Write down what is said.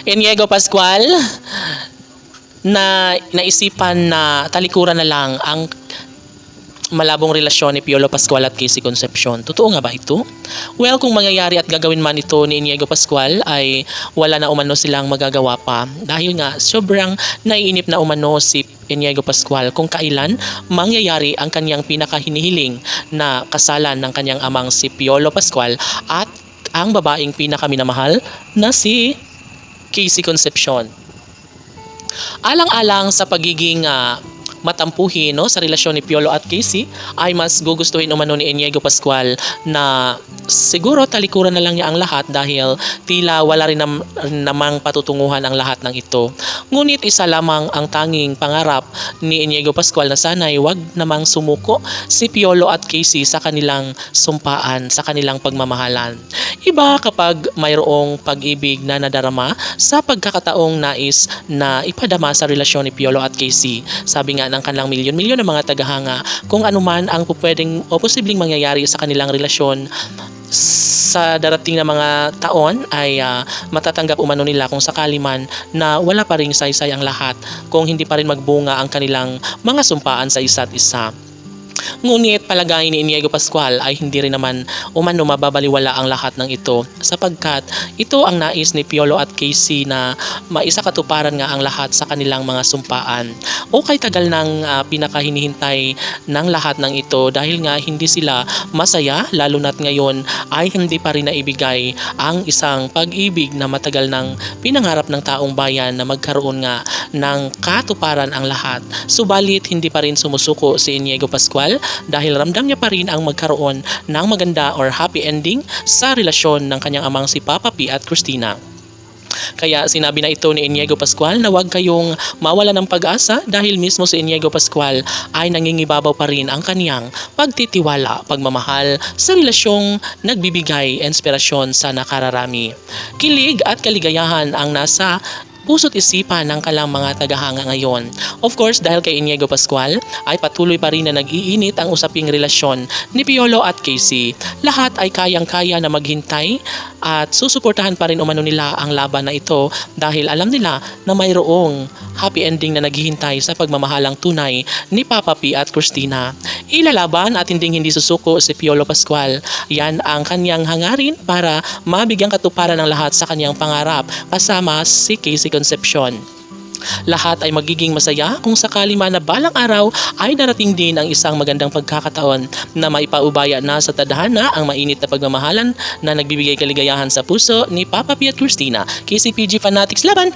Iniego Pascual na naisipan na talikuran na lang ang malabong relasyon ni Piolo Pascual at Casey Concepcion. Totoo nga ba ito? Well, kung mangyayari at gagawin man ito ni Iniego Pascual ay wala na umano silang magagawa pa dahil nga sobrang naiinip na umano si Iniego Pascual kung kailan mangyayari ang kanyang pinakahinihiling na kasalan ng kanyang amang si Piolo Pascual at ang babaeng pinakaminamahal na si Casey Concepcion. Alang-alang sa pagiging matampuhin sa relasyon ni Piolo at Casey ay mas gugustuhin umano ni Iniego Pascual na siguro talikuran na lang niya ang lahat dahil tila wala rin namang patutunguhan ang lahat ng ito. Ngunit isa lamang ang tanging pangarap ni Iniego Pascual na sana'y wag namang sumuko si Piolo at Casey sa kanilang sumpaan, sa kanilang pagmamahalan. Iba kapag mayroong pag-ibig na nadarama sa pagkakataong nais na ipadama sa relasyon ni Piolo at Casey. Sabi nga ng kanilang milyon-milyon ng mga tagahanga kung anuman ang pwedeng o posibleng mangyayari sa kanilang relasyon sa darating na mga taon ay matatanggap umano nila kung sakali man na wala pa ring saysay ang lahat kung hindi pa rin magbunga ang kanilang mga sumpaan sa isa't isa. Ngunit palagay ni Iniego Pascual ay hindi rin naman umano mababaliwala ang lahat ng ito sapagkat ito ang nais ni Piolo at Casey na maisakatuparan nga ang lahat sa kanilang mga sumpaan. O kay tagal nang pinakahinihintay ng lahat ng ito dahil nga hindi sila masaya lalo na't ngayon ay hindi pa rin naibigay ang isang pag-ibig na matagal nang pinangarap ng taong bayan na magkaroon nga ng katuparan ang lahat. Subalit hindi pa rin sumusuko si Iniego Pascual dahil ramdam niya pa rin ang magkaroon ng maganda or happy ending sa relasyon ng kanyang amang si Papa P at Christina. Kaya sinabi na ito ni Iniego Pascual na huwag kayong mawala ng pag-asa dahil mismo si Iniego Pascual ay nangingibabaw pa rin ang kaniyang pagtitiwala, pagmamahal sa relasyong nagbibigay inspirasyon sa nakararami. Kilig at kaligayahan ang nasa puso't isipan ng kalang mga tagahanga ngayon. Of course, dahil kay Iniego Pascual ay patuloy pa rin na nag-iinit ang usaping relasyon ni Piolo at Casey. Lahat ay kayang-kaya na maghintay at susuportahan pa rin umano nila ang laban na ito dahil alam nila na mayroong happy ending na naghihintay sa pagmamahalang tunay ni Papa P at Christina. Ilalaban at hindi susuko si Piolo Pascual. Yan ang kanyang hangarin para mabigyang katuparan ng lahat sa kanyang pangarap kasama si Casey Concepcion. Lahat ay magiging masaya kung sakali man na balang araw ay darating din ang isang magandang pagkakataon na maipaubaya na sa tadhana ang mainit na pagmamahalan na nagbibigay kaligayahan sa puso ni Papa P at Christina. KCPG Fanatics laban!